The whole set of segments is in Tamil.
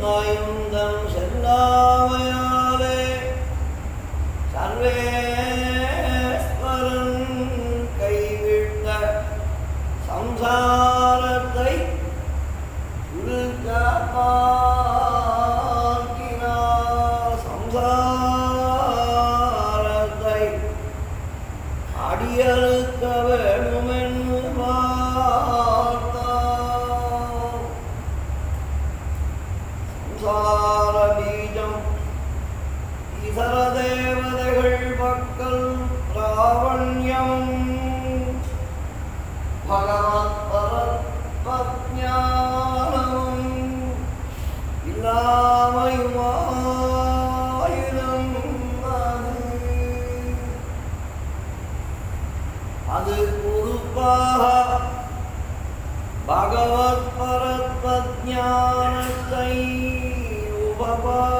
நயுந்தம் செல்லாமையாலே சர்வேஸ்வரன் கைவிட்ட சம்சாரத்தை சம்சாரத்தை அடியறுக்க வேணுமென்று பார்த்தார். சம்சார பீஜம் இதர தேவதைகள் பக்கல் பிராவண்யம் பகவத் பரத்ஞானம் இல்லாமையுமாயிரம் அது பொறுப்பாக பகவத் பரத்ஞானத்தை உபபாதிக்கிறார்.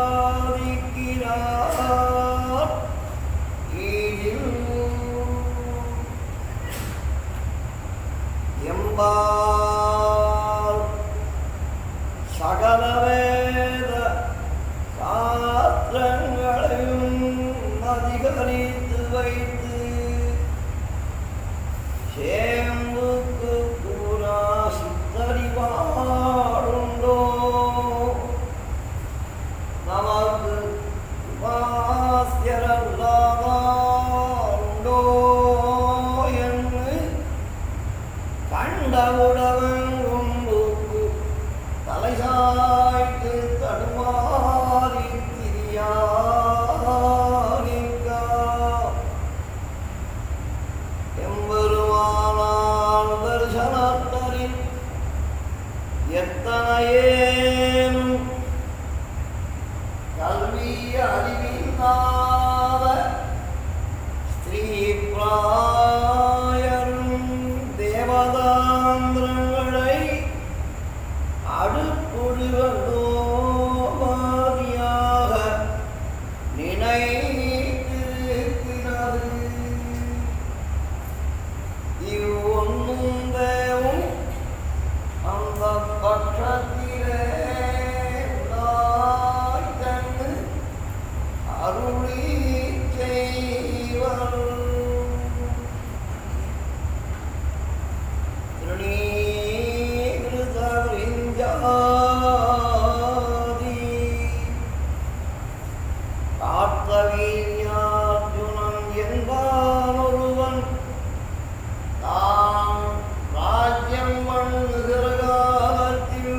எம்பால் சகல வேத சாஸ்திரங்களையும் அதிகரித்து வைத்து சேம்புக்கு பூரா சித்தறிவாடுண்டோ நமக்கு உபாசியரல்லாதாருண்டோ என்று கண்டவுடவன் கொம்புக்கு தலை சாய்த்து தடுமாறி திரியாரிக்கா எம்பெருமானார் தரிசனத்தரின் எத்தனையேனும் கல்வி அறிவில்லாத ஸ்திரீ பிராயரும் தேவதாந்திரங்களை அடுப்புடுவதோபாதியாக நினைத்திருக்கிறது. இவ்வொன்னும் தேவும் அந்த பட்சத்திலே உதாய்த்தன்னு அருளி செய்வர். கார்த்தவீர்யார்ஜுனன் என்பான் ஒருவன் தான் ராஜ்யம் பண்ணுகிற காலத்தில்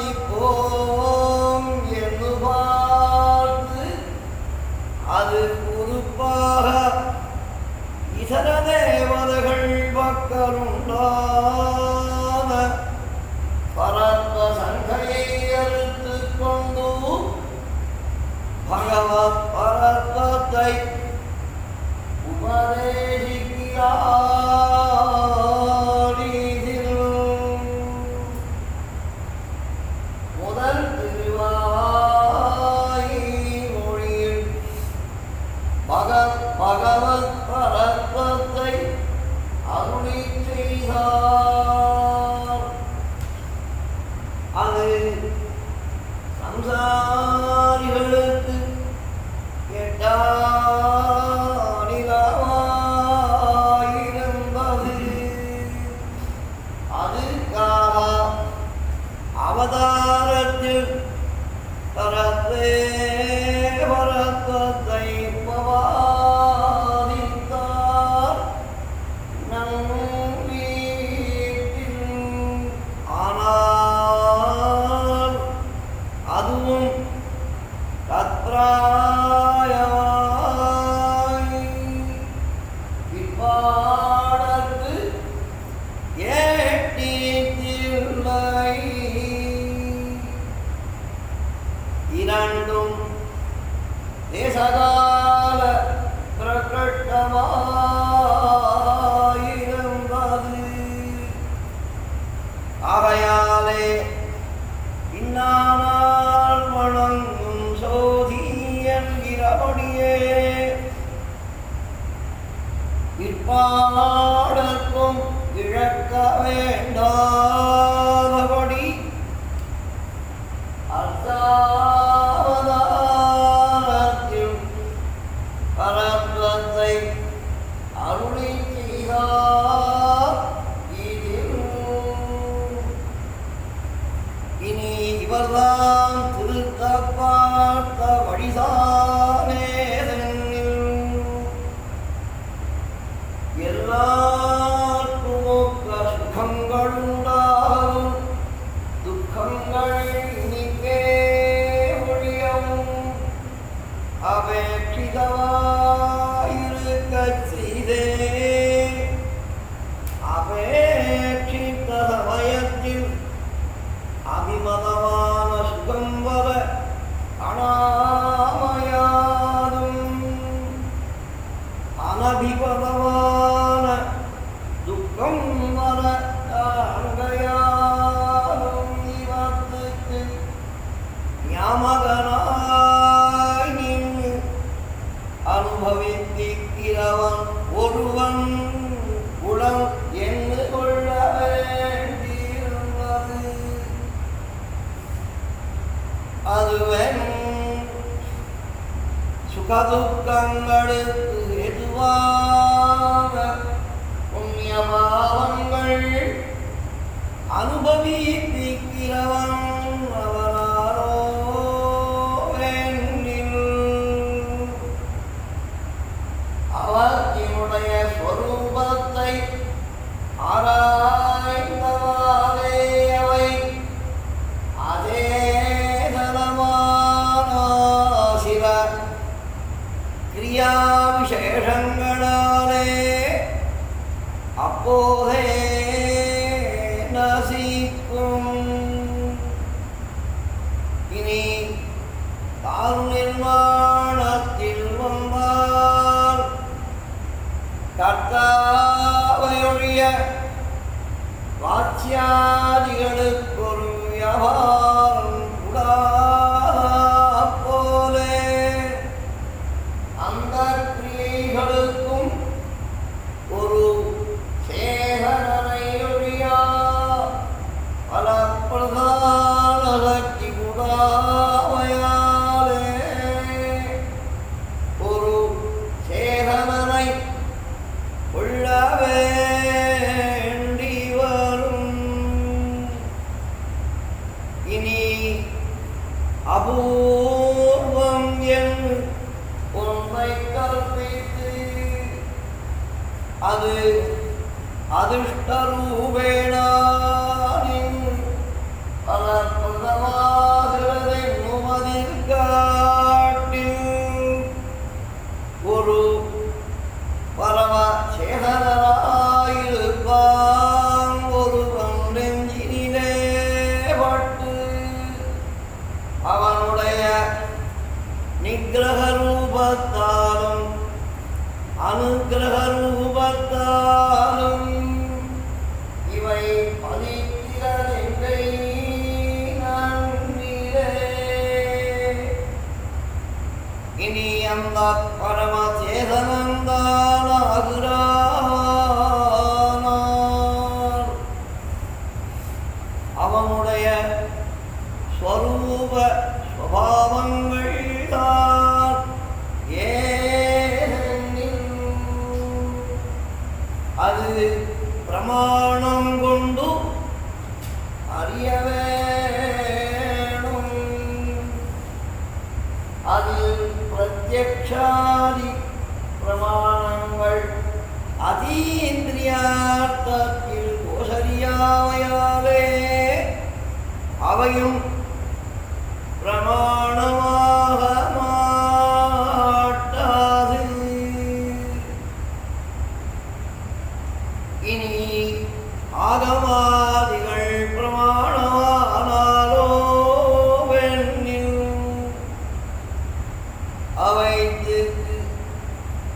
உபவாதிப்போம் என்று பார்த்து அது குறிப்பாக இதர தேவதைகள் பக்கருண்டான பரத்வ சங்கையை அறுத்து கொண்டு பகவத் பரத்வத்தை உபதேசிக்கிறார். முதல் திருவாய் மொழியில் பகவத் பரத்வத்தை அருளி செய்தார். அது சம்சாரிகளுக்கு எட்டானிலமாயிருந்தது. அதுக்காக அவதாரத்தில் பரத்வே பரத்வத்தை உபவாதித்தார் நம் வீட்டில். ஆனால் அதுவும் தத்ராயமாய் இப்பாடற்கு ஏட்டித்தில்லை. இரண்டும் தேசகால பிரகட்டமாயிருந்தது. ஆகையாலே இன்னானால் வணங்கும் சோதி என்கிறபடியே இப்பாடற்கும் இழக்க வேண்டாதபடி அர்த்தாவதாரத்தில் பரத்வத்தை அருளி செய்தார். இனி இவர்தான் திருத்த பார்த்த வழிதானே. எல்லாருக்கும் சுகங்களுண்டாகும் துக்கங்கள் நீக்கே ஒழியவும் அபேட்சிதமாயிருக்கச் செய்தே. அபேட்சித்த சமயத்தில் அபிமதமான சுகம் வர அனாமயாதும் அனபிபதமான துக்கம் வர காண்கையாலும் இவத்துக்கு ஞாமகனாய் நின்று அனுபவித்திக்கிறவன் ஒருவன் குலம் என்று கொள்ள வேண்டியிருந்தது. அதுவன் சுகதுக்கங்களுக்கு எதுவாக புண்ணியபாவங்கள் அனுபவித்திக்கிறவன் அவனாரோ வேண்டில் அவற்றினுடைய ஸ்வரூபத்தை ஆராய்ந்தவாறே அவை அதே தனமான சில கிரியா விசேஷங்களாலே அப்போதே நசிக்கும். இனி தாரு நிர்மாணத்தில் வந்தால் கர்த்தாவையொழிய வாட்சியாதிகளுக்கு ஒரு வியாபாரம் கூடாத போலே அந்த கிரியைகளுக்கும் ஒரு சேகரனை ஒழியா பல பிரதான சக்தி கூடாமையாலே ஒரு சேகரனை உள்ள வேண்டி வரும். இனி அபூர்வம் என்று ஒன்றை கற்பித்து அது அதிர்ஷ்டரூபேண பரப்பிரதமாகிறது நுமதிர்காட்டில் ஒரு பரம சேதனாயிருப்பான் ஒருவன் நெஞ்சினிலே பட்டு அவனுடைய நிகிரக ரூபத்தாலும் அனுகிரக ரூபத்தாலும் இவை பதித்திரனை நன்றிலே. இனி அந்த பரமசேதனந்தானாகிறார். அவனுடைய ஸ்வரூப ஸ்வபாவங்கள் தான் ஏனெனில் அது பிரமாணம் கொண்டு அறிய வேணும். அது பிரத்யக்ஷாதி பிரமாணங்கள் அதீந்திரியார்த்தத்தில் கோசரியாமையாலே அவையும் பிரமாணமாக மாட்டாது. இனி ஆகமாதிகள் பிரமாணமானாலோ வெண்ணில் அவைத்து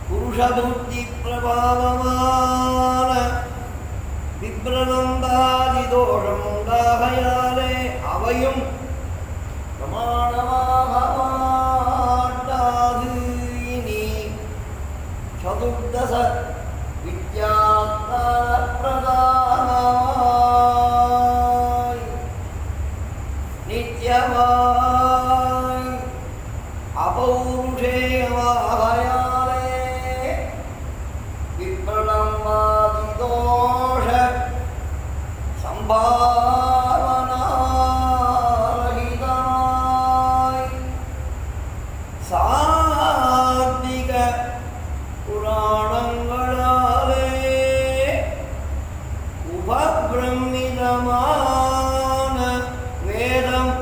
புருஷபுத்தி பிரபாவமான விப்ரனந்தாதி தோஷம் உண்டாகையாலே அவையும் பிரமாணமாக மாட்டாது. இனி சதுர்தச வித்யாத்தான பிரதானமாய் நித்யமாய் அபௌருஷேயமாகையாலே விப்ரணமாதி தோஷ சம்பாவனாரகிதமாய் சாத்விக புராணங்களாலே உபபிரமிதமான வேதம்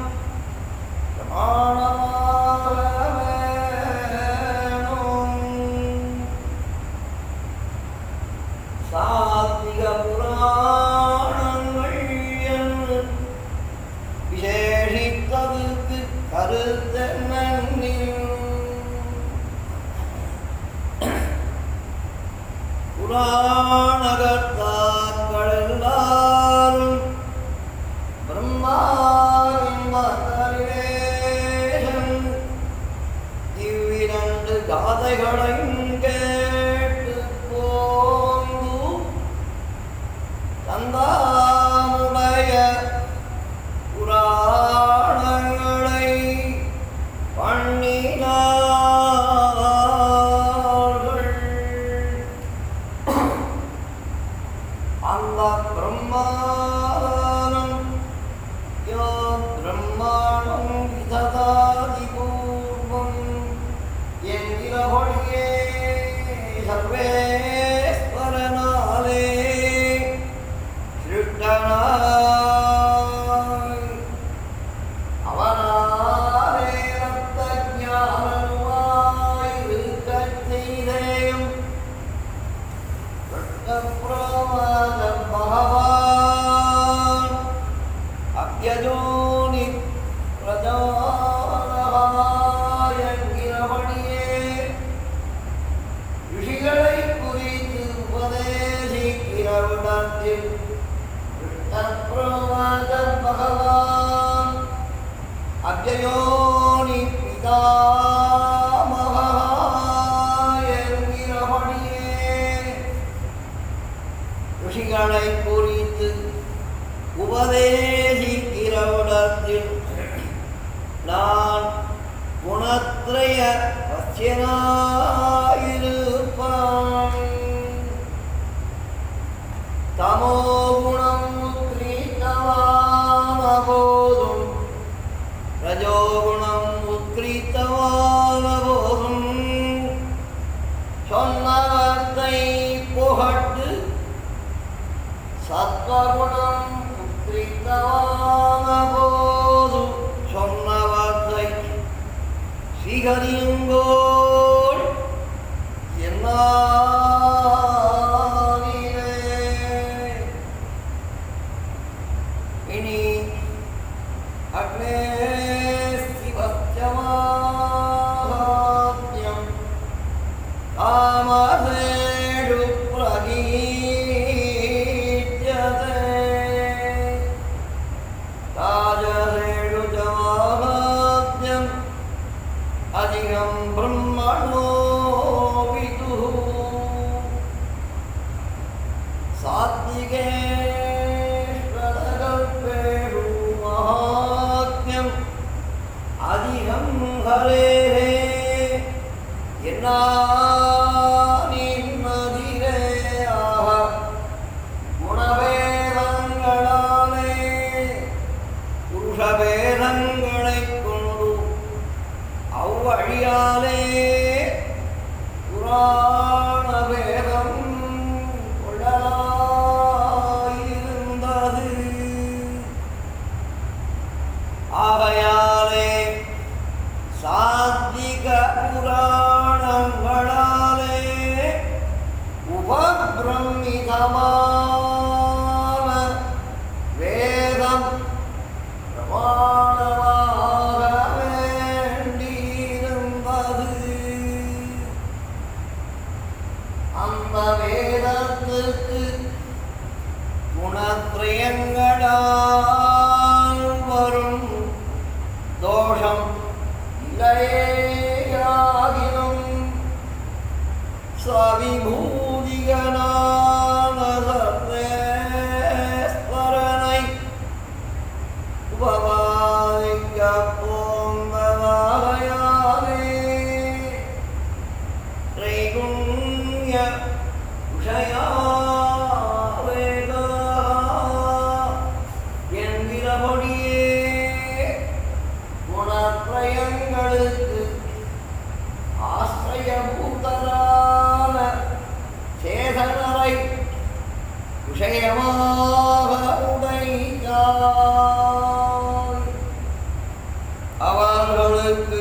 பிரமாணமாக வேணும். சாத்விக புராணங்கள் என்று விசேஷித்ததுக்கு கருத்தென்னில் புராணகர்த்தாக்கள் எல்லாரும் பிரம்மாவின் மகரிலேசன் இவ்விரண்டு காதைகளையும் கேட்டு போந்து தந்தானுடைய புராணங்களை பண்ணினார்கள். அந்த பிரம்மானம் யோ பிரம்மாணம் விததாதி பூர்வம் என்கிறபடியே சர்வேஸ்வரனாலே சிருஷ்டனாய் அவனாலே ரத்தஞானமாய் இருக்கச் செய்தேயும் பிரமாத பகவான் அப்யஜோனி பிரஜானகாயங்கிரபடியே ரிஷிகளை குறித்து உபதேசிக்கிறவிடத்தில் பிரமாத பகவான் அப்யயோனி பிதாமகாயங்கிரபடியே ரிஷிகளை குறித்து உபதேசிக்கிறவிடத்தில் நான் குணத்ரய பசியனாயிருப்பான். தமோ குணம் உத்கிரீத்தமான போதும் ரஜோகுணம் உத்கிரீத்தமான போதும் சொன்னவத்தை புகட்டு சத்வகுணம் உத்கிரீத்தமான போதும் அறியுங்கோள் என்னாவிலே. இனி அக்னே சிவஸ்யமாத்யம் காமதேஷு பிரகீத்யதே ராஜசேஷு ச மாஹாத்யம் அதிகம் பிரம்மணோ விதுः. சாத்விகேஷ்வரகல்பேஷு மகாத்ம்யம் அதிகம் ஹரேः என்னானின்னதிரே ஆக குணவேதங்களாலே புருஷவேதங்களைக் கொண்டு அவ்வழியாலே புராண வேதம் கொள்ளலாயிருந்தது. ஆகையாலே சாத்விக புராணங்களாலே உபபிரமிதமான வேதம் பிரமாணமாக வேண்டியிருந்தது. அந்த வேதத்திற்கு குணத்ரயங்களால் வரும் தோஷம் இல்லையாகினும் சவிபூதிகனான சர்வேஸ்வரனை உபவாதிக்கப் போந்ததாகையாலே த்ரைகுண்ய விஷயா என்கிறபடியே குணத்ரயங்களுக்கு ஆஸ்ரயபூதரான சேதனரை விஷயமாக உடைத்தார். அவர்களுக்கு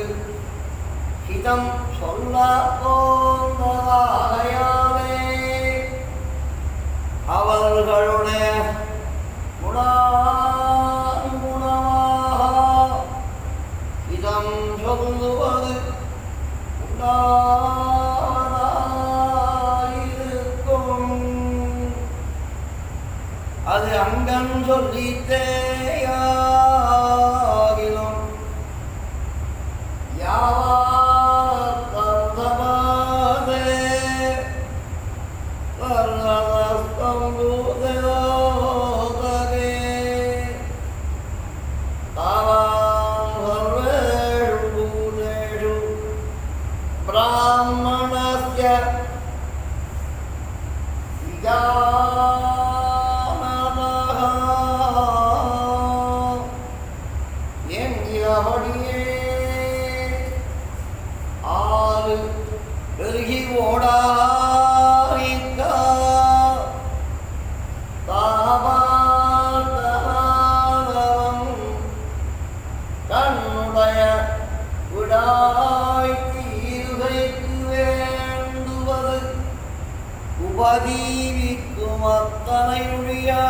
ஹிதம் சொல்ல போந்ததாகையாலே அவர்களுடைய குணானுகுணமாக ஹிதம் சொல்லுவது உண்டாயிருக்கும். அது அங்கம் சொல்லித்தேயாகிலும் யாவாத்தந்தமாதே வர்ணதஸ்தம்பூதயோதகே தாவான் சர்வேஷு பூதேஷு பிராமணஸ்ய விஜானதஹ என்கிறபடியே ஆறு பெருகி ஓடாரிக்கா தாபாந்தமானவம் தன்னுடைய விடாய் தீர்வைக்கு வேண்டுவது உபதீவிக்கும் அத்தனையுழியா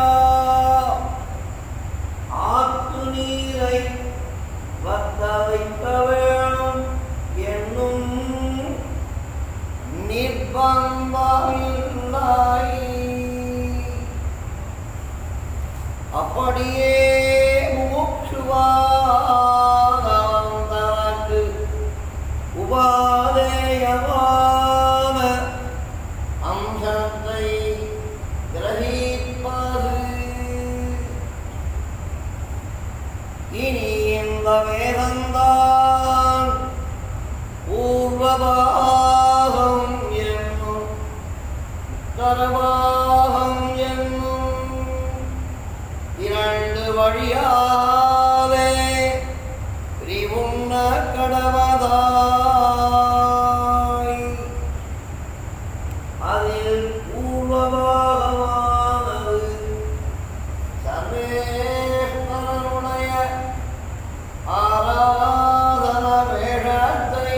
ஆற்று நீரை வத்த வைக்க வேணும் என்னும் நிர்பந்தமில்லை. அப்படியே முமுட்சுவானவன் தனக்கு உபாதேயமான அம்சத்தை கிரகிப்பது. இனி இந்த வேதந்தான் பூர்வபாகம் என்னும் உத்தரபாகம் என்னும் இரண்டு வழியாலே பிரிவுண்ண கடவதாய். அதில் பூர்வபாகமானது சர்வேஸ்வரனுடைய ஆராதன வேஷத்தை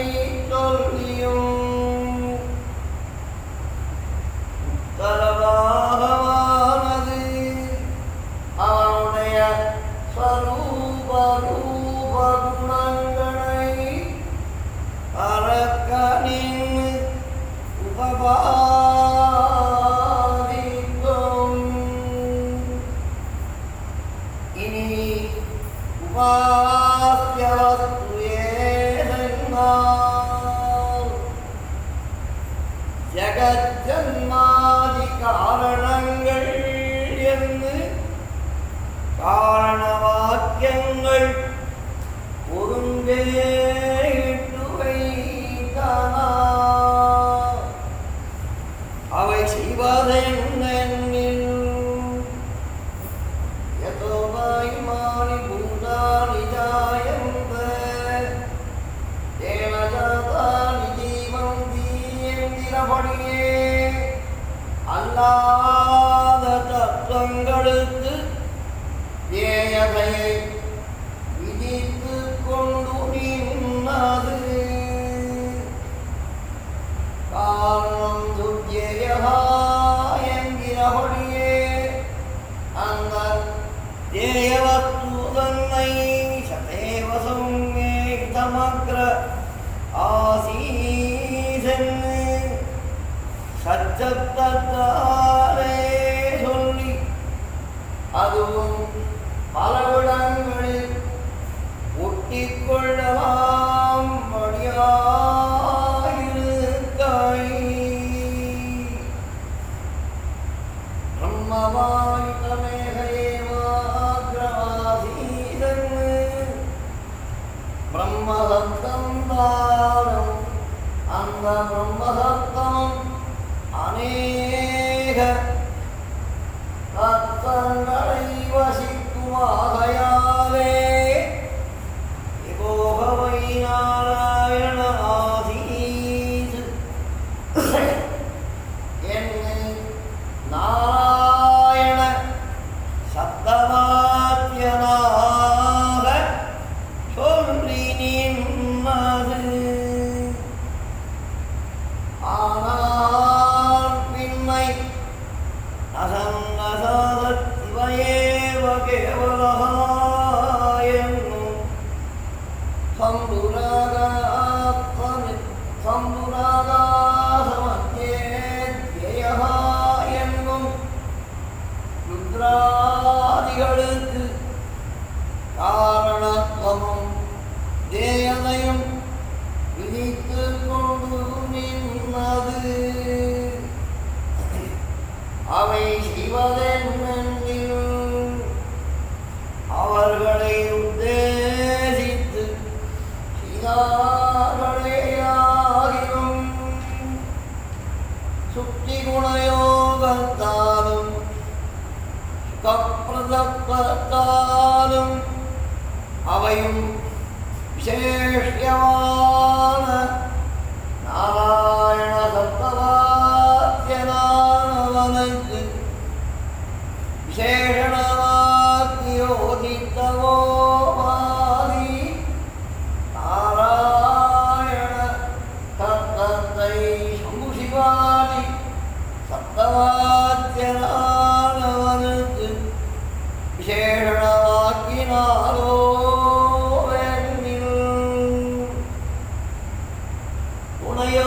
காரணங்கள் என்று காரண வாக்கியங்கள் ஒருங்கே இட்டு வைத்தானா அவை செய்வதென்னில் யதோபாய் மானி பூதானி ஜாயந்த தேனஜாதானி ஜீவந்தி என்கிறபடியே அல்லாத தத்துவங்களுக்கு தேயதையை விதித்து கொண்டு நின்னது காரணம் துத்தியயா என்கிறபடியே அந்த தேயவஸ்து தன்னை சதேவ சௌம்யே இதமக்ர ஆசீசென்னு சச்சத்தாலே சொல்லி அதுவும் பலவிடங்களில் ஒட்டிக்கொள்ளலாம் மடியாயிருக்காய் பிரம்மவாய் தமேகேவாக்ரவாசீதன்னு பிரம்மசப்தம் தானம் அந்த பிரம்மசப்தம் அநேக தத்தங்களை வசிக்குமாகையாலே இபோகவை நாராயண ஆசீஸ் என்னை நாராயண சப்தவாத்தியனாக சொல்லி நின்னது ஆனால் பின்னை அசங்கசாதத்திவையேவ கேவலஹ என்னும் சம்புராகாசமத்யேத்யயஹ என்னும் ருத்ராதிகளுக்கு காரணத்துவமும் தேயதையும் விதித்து கொண்டு நின்னது அவை செய்வதென்னில் அவர்களை உத்தேசித்து செய்தார்களேயாகிலும் சுக்தி குணயோகத்தாலும் சுகப்பிரதத்தாலும் அவையும் விசேஷமான நாராயண சப்தவாத்தியனானவனுக்கு விசேஷணவாக்கியோதித்தவோ மாறி நாராயண தத்தத்தை சம்புசிவாதி சப்தவாத்தியனானவனுக்கு விசேஷணவாக்கினாலோ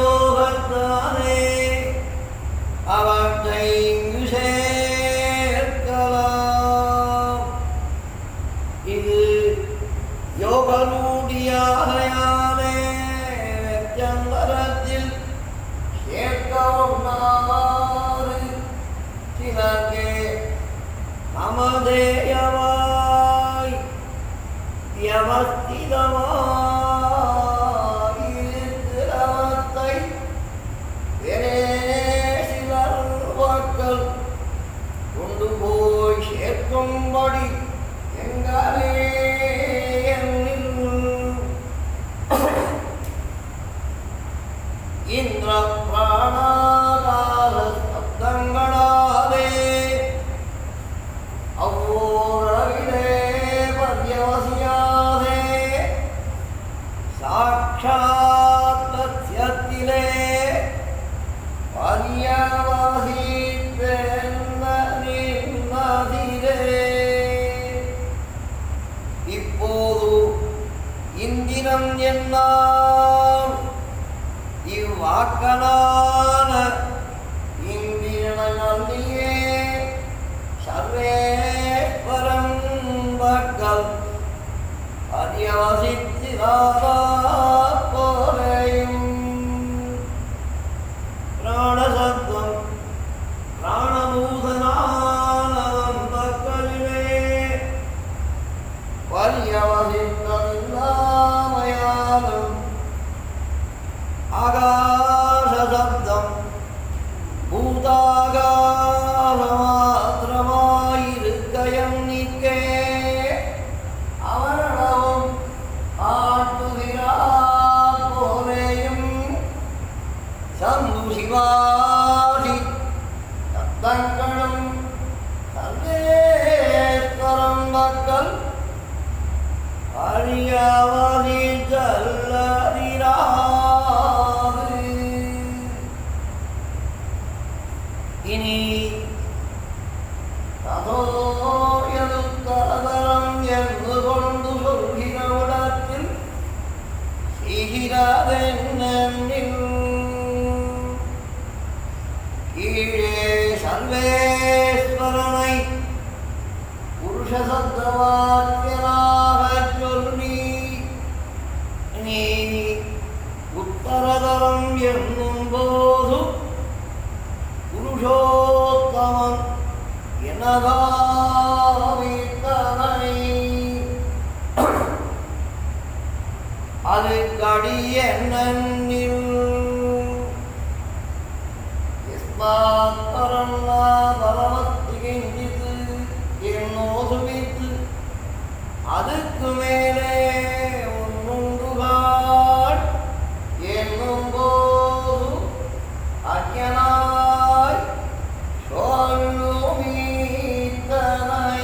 துணையோகத்தானே அவற்றை இங்கு சேர்க்கலாம். இது யோகநூடியாகையாலே வெற்றந்தரத்தில் சேர்க்கவுண்ணாறு சிலங்கே நமதேயமாய் வியவஸ்திதமாயிருக்கிறவத்தை வேறே சிலர் மக்கள் கொண்டு போய் சேர்க்கும்படி எங்களே இந்திர பிராணாகார சப்தங்களாலே அவ்வோரவிலே பர்யவசியாதே சாட்சாத் சத்யத்திலே பர்யவசித்தென்னதிலே இப்போது இந்திரன் என்னால் இவ்வாக்கனான இந்திரனல்லியே சர்வேஸ்வரம் மக்கள் பர்யவசித்திராதா போலேயும் பிராணசப்தம் பிராண அவனி செல்லதிராது. இனி அதோ எழுத்தரதரம் என்று கொண்டு சொல்கிற விடத்தில் செய்கிறதென்னில் கீழே சர்வேஸ்வரனை புருஷ சப்தவாக்கியனாகச் சொல்லி நீ உத்தரதரம் என்னும் போது புருஷோத்தமன் எனதாவித்தனை அது கடியென்னில் எஸ்மாத்தரன்னா பலவத்து கிஞ்சித்து என்னோதுவித்து அதுக்கு மேலே உன்னுண்டுகாள் என்னும் போது அஜனாய் சொல்லுமீத்தனை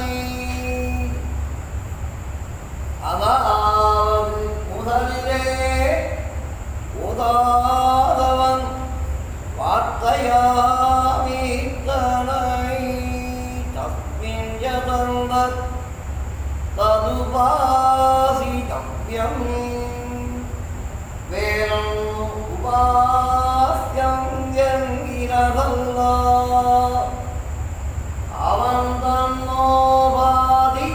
அதாவது முதலிலே உதாதவன் வார்த்தையாமீத்தனை தப்பின் யதந்த ததுபாசிதவ்யம் வேறம் உபாஸ்யம் என்கிறதல்ல அவன் தன்னோபாதி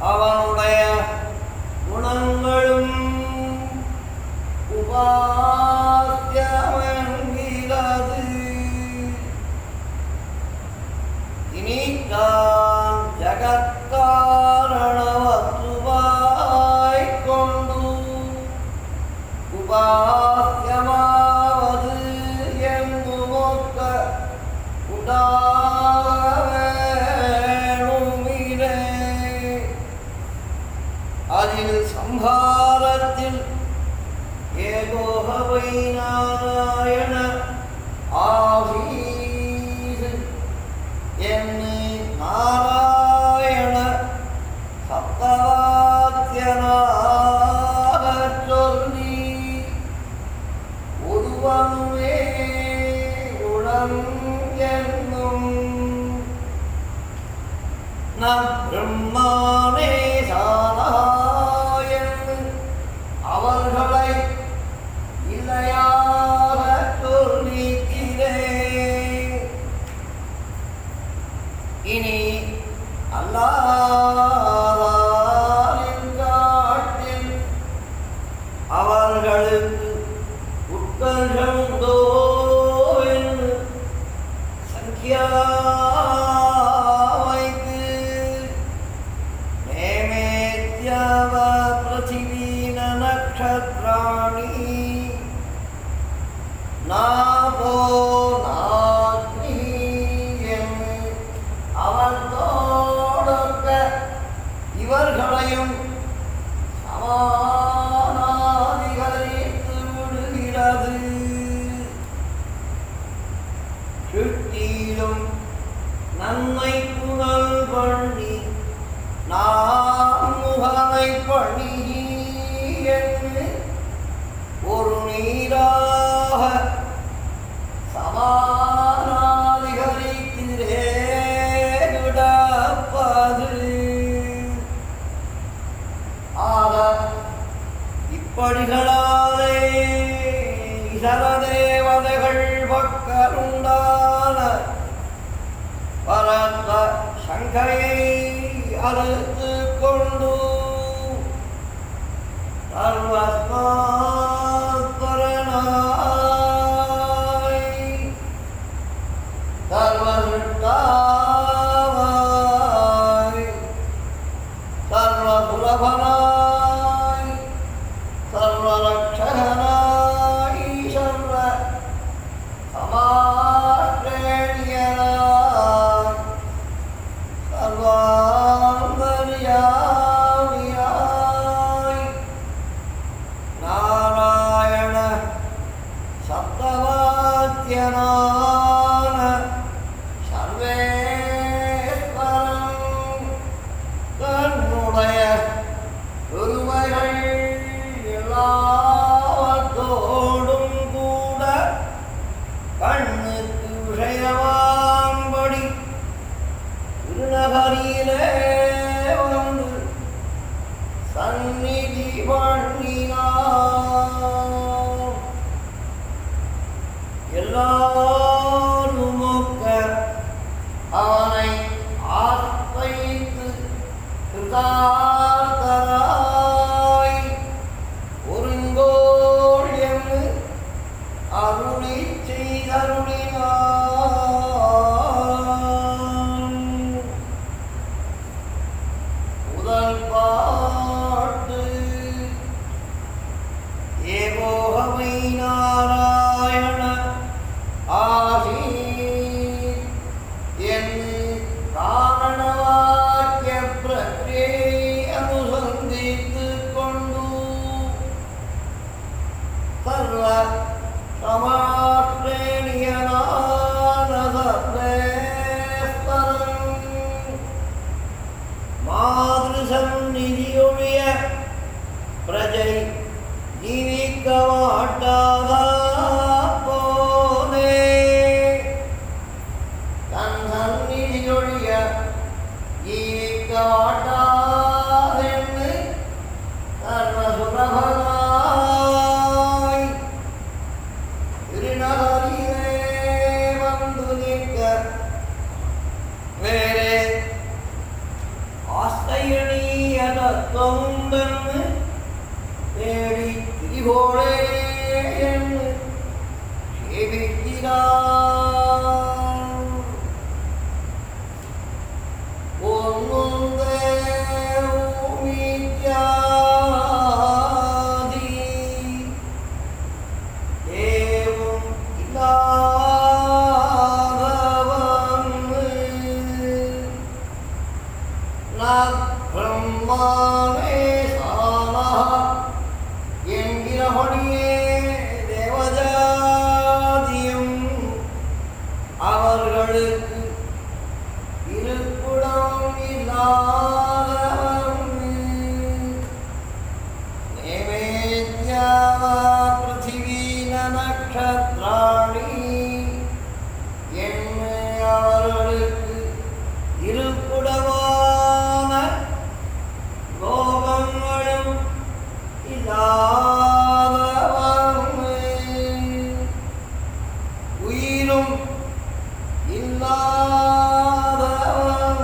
அவனுடைய குணங்களும் உபாஸ்யமென்கிறது. இனித்தான் ஜகத்காரணவத்துவாய்க் கொண்டு உபாஸ்யமாவது எங்குமொக்க உண்டாவேணுமிலே அதில் சம்ஹாரத்தில் ஏகோகவை நாராயண ஆசீது என்று நாராயண சப்தவாக்கியனாகச் சொல்லி ஒருவனுமே உடன் என்னும் நம் பிரம்மானே சானாயன் அவர்களை இல்லையாக சொல்லிக்கிறேன். இனி அல்லாஹ்வின் காட்டில் அவர்களுக்கு உட்கர்ஷமுண்டோ என்று சங்கியா வைத்து நேமேத்யவ பிரதிவீன நக்ஷத்ராணி நாபோ நாக்னி என்று அவர்களோடொக்க இவர்களையும் சமானாதிகரித்து விடுகிறது. சுட்டியிலும் நன்மை புகழ் பண்ணி நான் முகமை பண்ணி என்று ஒரு நீராக சமானாதிகரித்திரே விடப்பது. ஆக இப்படிகளாலே இதர தேவதைகள் பக்கருண்டான பரந்த சங்கையை அறுத்து கொண்டு சர்வஸ்மாத்பரனாய் சர்வசிருஷ்டாவாய் சர்வபுரபனாய் சர்வரக்ஷகனாய் சர்வ சமாஸ்ரேணியனாய் சர்வாந்தர்யாமியாய் பிரஜை ஜீவிக்க மாட்டாத போதே தன் சந்நிதியொழிய ஜீவிக்க மாட்டாதென்று தர்ம சுரபனாய் திருநகரிலே வந்து நிற்க வேறே ஆஸ்தையணிய தத்துவமுண்டென்று தேடி திரிகோளே என்று சேவிக்கிறார். ஒன்றுந்தே ஊமித்யாதி ஏவும் இல்லாதவன் பிரம்மாவே என்கிறபடியே தேவஜாதியும் அவர்களுக்கு இருப்பிடம் இல்லாதவன் நேவேத்யாவா பிருத்திவீன நக்ஷத்ராணி என்ன அவர்களுக்கு இருப்பிடமான லோகங்களும் உயிரும் இல்லாதவன்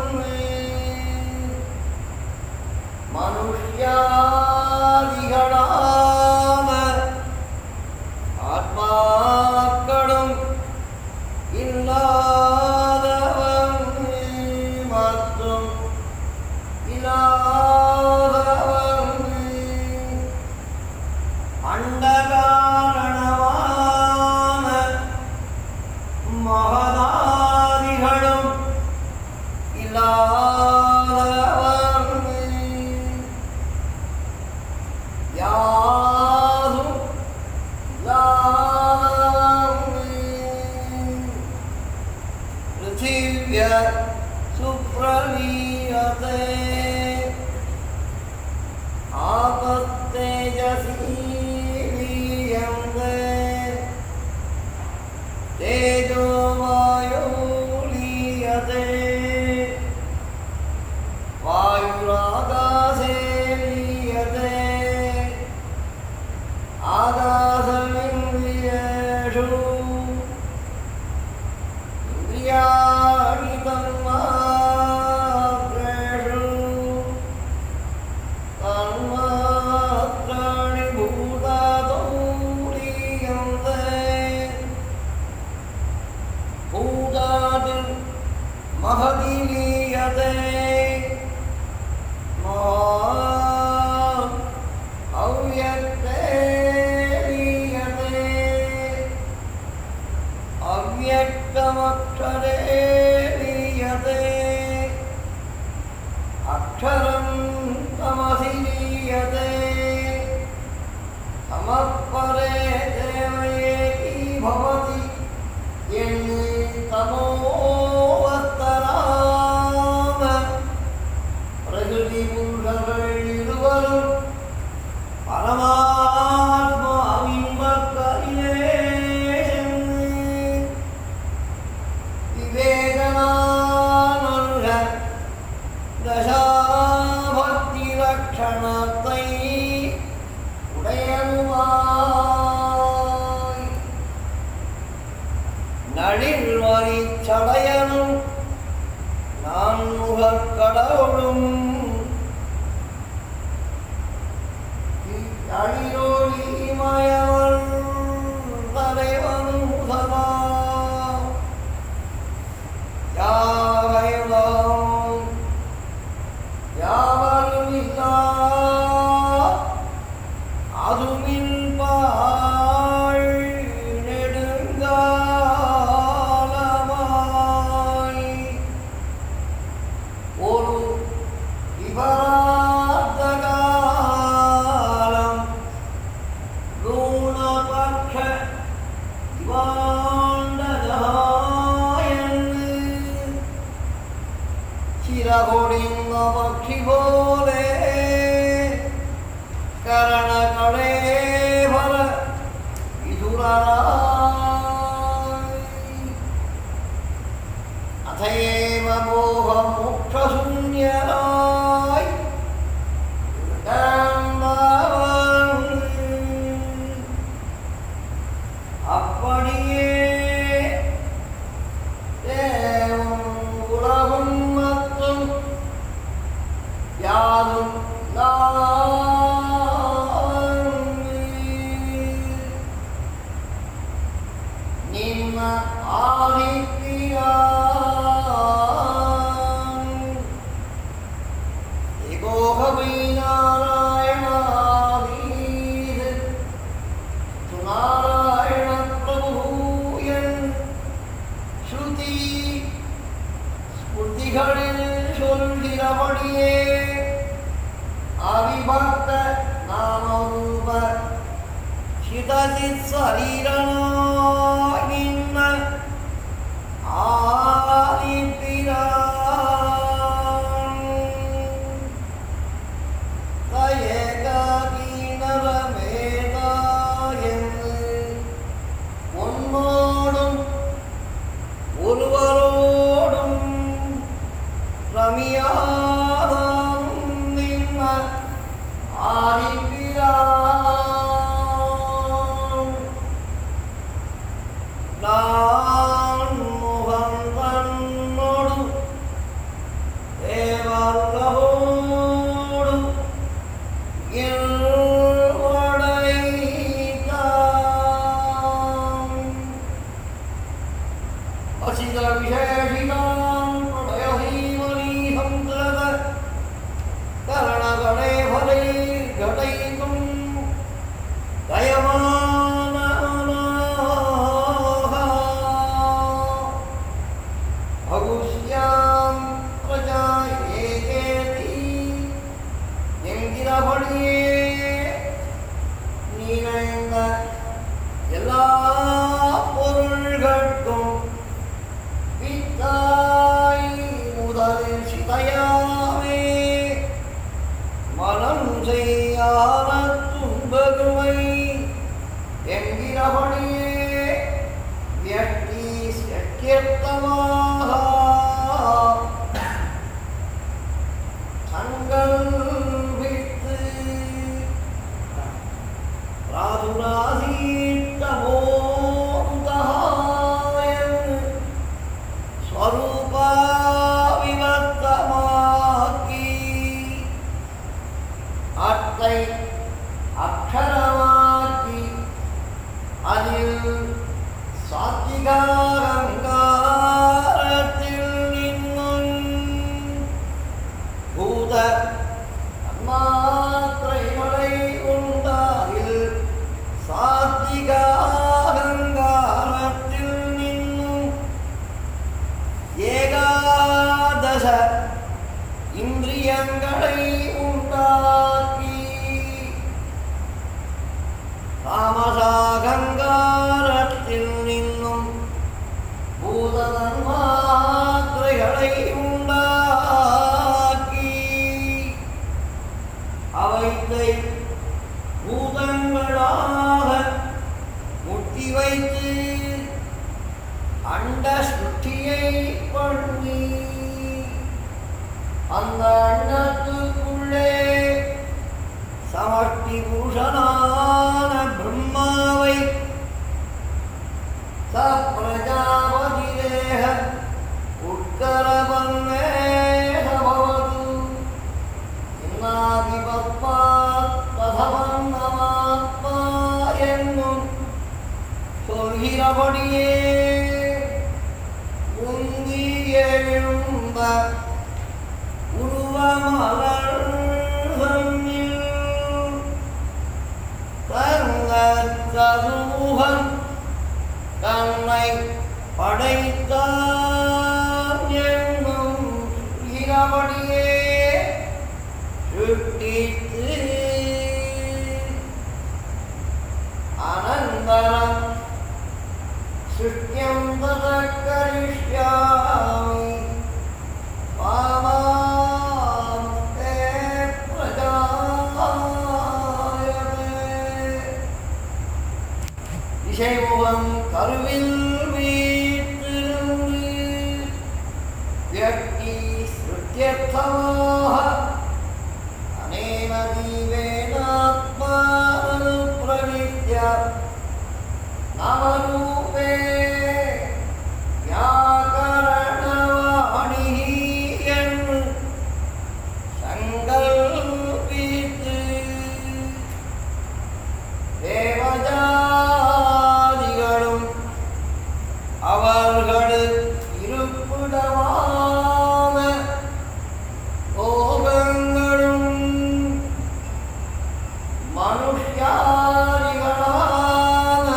மனுஷ்யாதிகளான ஆத்மாக்களும் இல்லாதவன் மற்றும் இல்லாதவன் அண்டகாரணமான மகதாதிகளும் இல்லாதவன் யாதும் இல்லாதவன் பிருத்திவ்ய சுப்ரவீயதே ஆபத்தேஜசி तेजो वायो लीयते वायुराकाशे लीयते आकाशमिन्द्रियेषु इन्द्रियाणि तन्मात्रेषु तन्मात्राणि भूतादौ लीयन्ते भूतादिर् महति लीयते अव्यक्ते लीयते अव्यक्तमक्षरे लीयते अक्षरं तमसि लीयते समपरे देवयेति भवति तमोवत्तराम प्रकृति पुरुषர்கள் இருவரும் பரமாத்மாவின்பக்கரிலே விவேகனானல்க தசாபக்தி லட்சணத்தை உடையனுமாய் நளிர்வரி சடையனும் நான் முகக்கடவுளும் அழியோழிமயவள் தலைவனும் சதா யாவைவம் யாவரும் இல்லா அதுமின் பாழ் நெடுங்காலமாய் ஒரு விபரார்த்த காலம் करणकलेवर विधुराय अथैव मोहमोक्षशून्यराय அப்படியே தேவம் உலகும் மற்றும் யாரும் நிம்ம ஆதித்யான் ஏகோகவை நாராயணாதீர் சுநாராயண பிரபுயன் ஸ்ருதி ஸ்மிருதிகளில் சொல்கிறபடியே அவிபக்த நாமரூப சிதசித் சரீரனாய் நின்ன ஆதிப்பிரான் தயகீனரமேதாயென்று உன்னோடும் ஒருவரோடும் ரமியாதாம் நின்ன ஆதிப்பிரான் நான் முகம் தன்னோடு தேவர்களோடு இல்வடைத்தான் அசித விசேஷினாம் பிரளயஹீமனி சந்திரத கரணகணே பலை கடைக்கும் தயமானநாக பகுஷ்யாம் பிரஜா ஏகேதி என்கிறபடியே நீனைந்த எல்லா பொருள்கட்கும் பித்தாய் முதலில் சிதையாமே மனம் செய்யாத துன்பகுமை என்கிறபடியே வியக்தி சக்கியத்தமாக சங்கல்பித்து ராதுராசீட்டமோதுதாயன் ஸ்வரூபா விவர்த்தமாக்கி அத்தை அக்ஷரமாக்கி அதில் சாத்திகாரங்காரத்தில் நின்னும் பூத தன்மாத்திரைகளை உண்டாயில் சாத்திகாரங்காரத்தில் நின்னும் ஏகாதச இந்திரியங்களை உண்டாக்கி தாமசாகங்காரத்தில் நின்னும் பூததன்மாத்திரைகளை உண்டாக்கி அவைத்தை பூதங்களாக முட்டி வைத்து அண்ட சுற்றியை பண்ணி அந்த அண்டத்துக்குள்ளே சமஷ்டி புருஷனான பிரம்மாவை சப்ரஜாபதி தேக உட்கரபன்மேகபவது இன்னாதிபத்மா ததவன்னமாத்மா என்னும் சொல்கிறபடியே உந்தி எழும்ப உருவமலர் தங்கச்சதுமுகன் தன்னை படைத்தான் என்னும் இரவடியே சுட்டித்து அனந்தரம் சுஷ்யம் ததக்கரிஷ்யாமி பாமாம் தே பிரஜாயதே இசைமுகம் கருவில் வீற்றிருந்து வியக்தி ஸ்ருத்யர்த்தமாக அனேன ஜீவேனாத்மானு பிரவித்ய நாமரூபே வியாகரணவாணி என்று சங்கல்பித்து தேவஜாதிகளும் அவர்களுக்கு இருப்பிடமான லோகங்களும் மனுஷ்யாதிகளான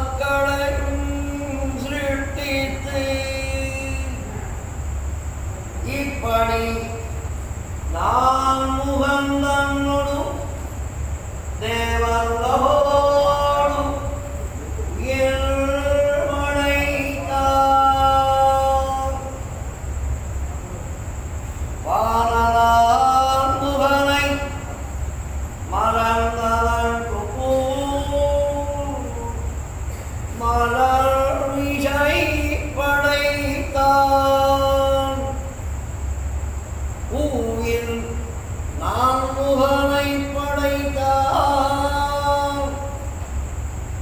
ஆத்மாக்களையும் சிருஷ்டித்து இப்படி நான் முகந்தன்னொடு தேவர்களோடு உயிர்மடைத்தார் வானலார் முகனை மலர்ந்தவன் மலர் விஷை படைத்தான் பூவில் நான் முகனை படைத்தான்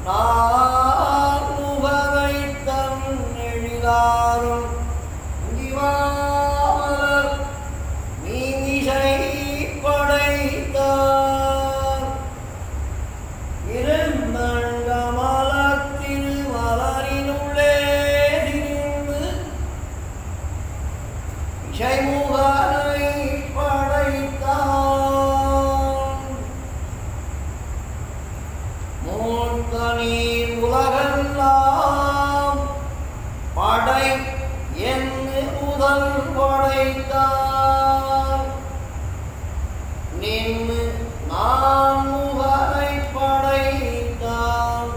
நான் முகனை தன் எழிலாரும் முடிவாமலர் மீமிசை படைத்தான் இருந்தண்டமலத்தில் மலரினுள்ளே திரிந்து இசைமுகனை படைத்தான் மூர்த்தனீர் உலகெல்லாம் படை என்று முதல் படைத்தான் நின்று நான் முகனை படைத்தான்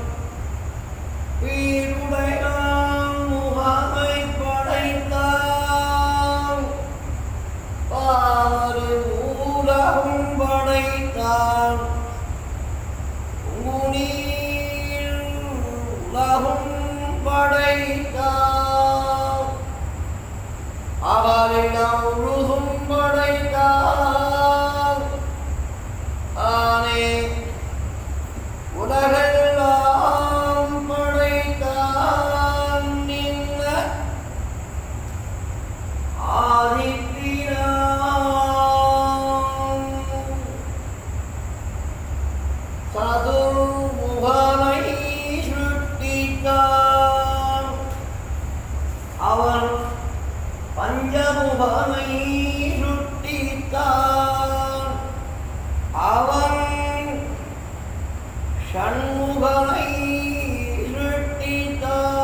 வீருடை நான் முகனை படைத்தான் பாவரு ஊலகும் படைத்தான் உங்குனீர் உலகும் படைத்தான் அவரிடம் உருகும் படைத்தான் ஆனே உலகெல்லாம் படைத்தான் நின்ன ஆதிப்பிரான் சதுர்முகனை சுட்டித்தான் அவன் பஞ்சமுகனை சுட்டித்தான் அவன் ஷண்முகனை சுட்டித்தான்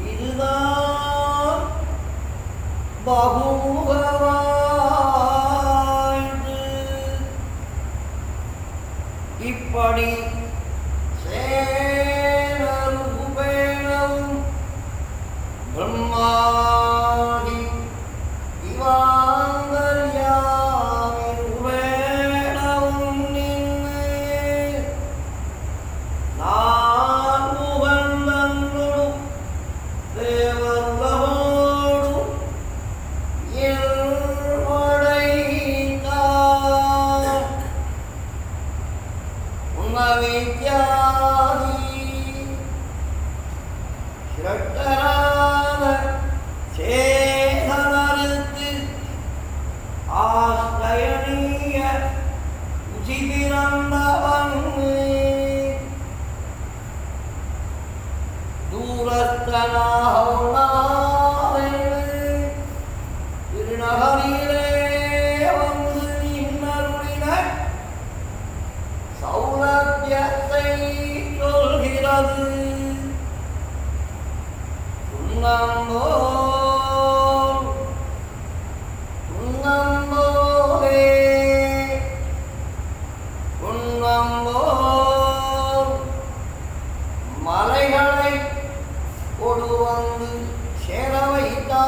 இதுதான் பகுமுகவாய்ந்து இப்படி சேனருபேணம் பிரம்மாதி திவாங்கர்யாமிருபேணம் நின்று நான் முகந்தன்னொடு தேவர்களோடு இயல்படைத்தான் உன்னவித்யாதி சிரட்டரான சேதனருக்கு ஆஸ்தயனீய உசிபிறந்தவன் திருநகரிலே வந்து நின்னருளின சௌலபியத்தை சொல்கிறது உன்னம்போலே மலைகளை கொடு வந்து சேர வைத்தா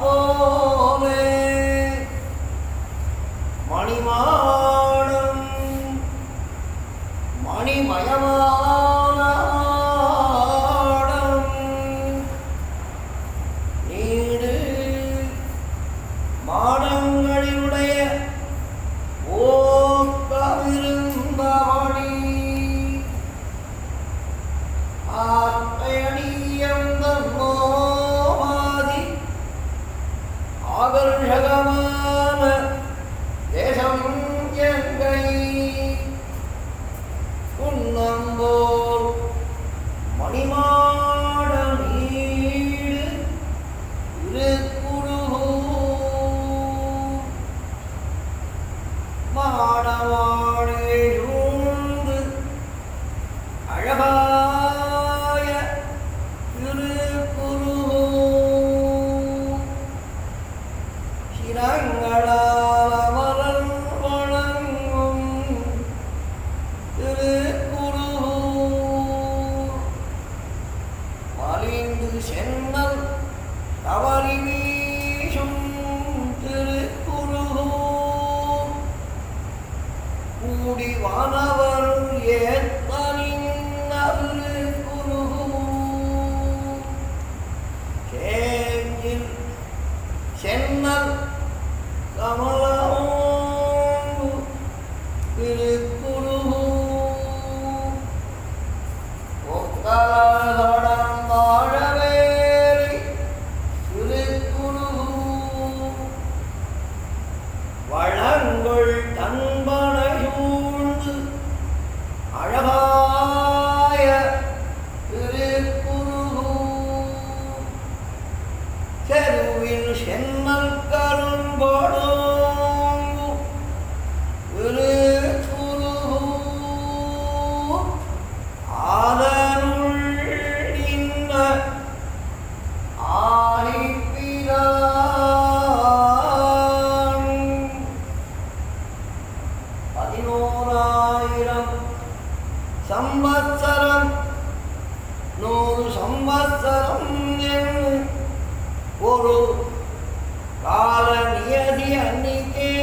போலே மணிமாடம் மயமான ஆடம் நீடு மாடங்களினுடைய ஓக்கமிருந்தவழி ஆத்தையடியந்தோமாதி ஆகர்ஷகமான தேசம் எங்கை உன்னம்போல் மணிமாட நீடு இருக்குருகு மாடமாடே சூழ்ந்து அழகாய இருக்குருகு சிரங்களால் அமரல் வணங்கும் திருக்குருகு மலிந்து சென்னல் தவறி வீசும் திருக்குருகு கூடி வானவர் ஏத்தனின் திருக்குருகு சேஞ்சில் சென்னல் கமலமோங்கு திருக்குருகு ஒக்கலடந்தாழவேலி திருக்குருகு வளங்கொள் தன்பனை சூழ்ந்து அழகாய திருக்குருகு செருவில் சென்னல் கரும்பொடோங்கு திருக்குருகு ஆதருள் இன்ன ஆழிப்பிரான் 11,000 சம்வத்சரம் 100 சம்வத்சரம் என்று ஒரு கால நியதி அன்னிக்கே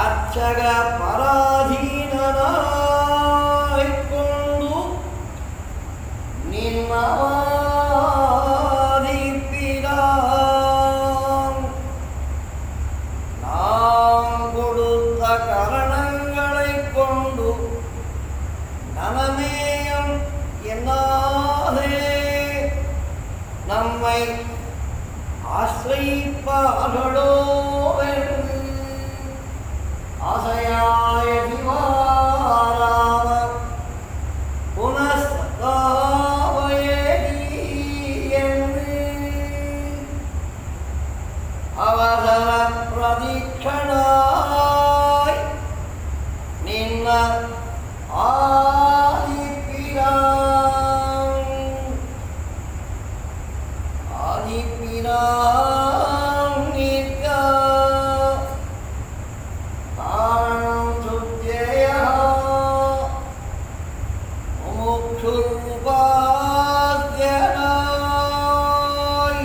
அர்ச்சக பராதீனனாய்க் கொண்டு நின்னவாதிப்பிரான் நாம் கொடுத்த கரணங்களைக் கொண்டு நனமேயம் என்னாதே நம்மை ஆசிரிப்பார்களோ என்று ஆசையாய திவாராம புனஸ்தாபயேதி என்று அவசர பிரதீட்சணாய் நின்ன ஆதிப்பிரான் நிற்க காரணம் சுத்தியா முமுக்ஷுர்பாத்யனாய்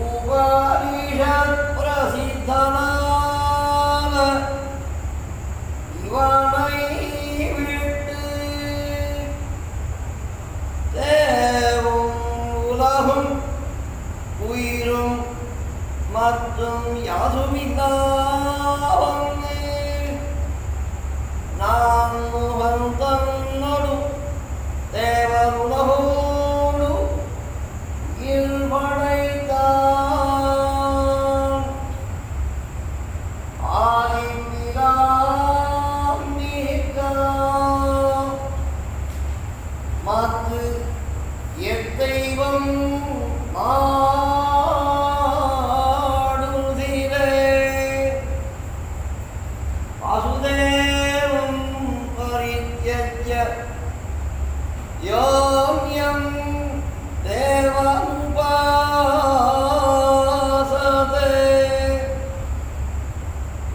உபனிஷத் பிரசித்தனான இவனை விட்டு தேவும் உலகும் உயிரும் மற்றும் யாதுமில்லாவங்கே நான் முகந்தன்னொடு தேவருலகோடு இல்படைத்தான் ஆதிப்பிரான் நீக்க மத்து எத்தெய்வம் நாடுதிரே வாசுதேவம் பரித்யஜ்ய யோம்யம் தேவமுபாசதே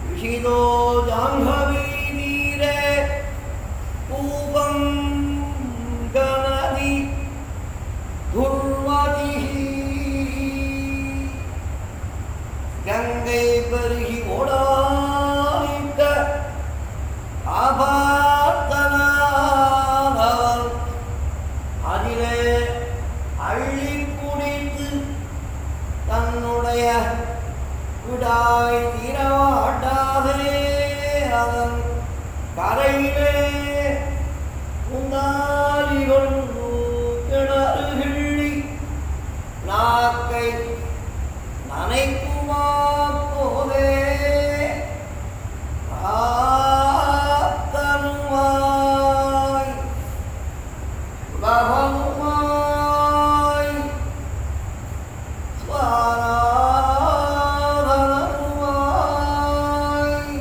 யுஷிதோ ஜாஹ்னவீரே பூபம் கணதி துர்வதிஹி கங்கை பருகி ஓடாய்த்த ஆபா விடாய் தீரவாட்டாதே அதன் கரையிலே உந்தாலி கொண்டு கிணறுகிள்ளி நாக்கை நனைக்குமா போதே ஆத்தனுமாய் உலகமுமாய் ஸ்வராதனமுமாய்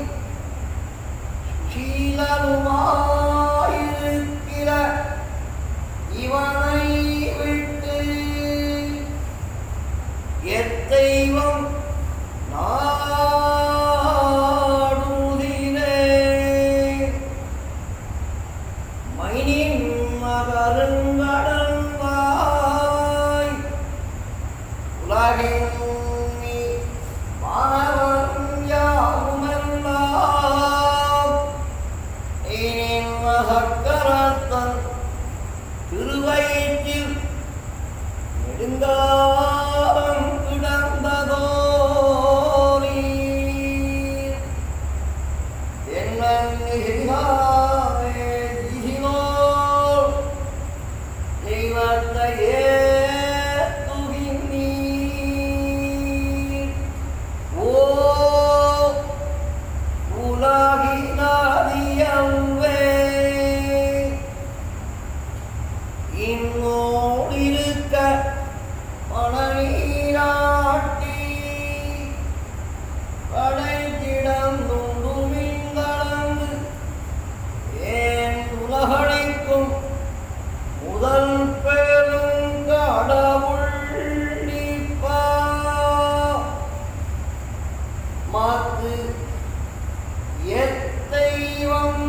சுஷீலனுமாயிருக்கிற இவனை விட்டு எத்தெய்வம் நாடுதினே மைனின் மகருங்கடல்வாய் உலகின் நீ மாணவன் யாவுமெல்லாம் நீனின் சக்கரத்தன் திருவயிற்றில் நெடுங்காலம் கிடந்ததோ நீர் என்னே ஜீவோ தெய்வத்தையே துகினீர் ஓ உலகினாதியவே இன்னோடிருக்க மணநீராட்டி படைத்திடம் நுண்டுமின்கலந்து ஏன் உலகனைக்கும் முதல் பெரும் கடவுள் நீப்பா மாத்து எத்தெய்வம்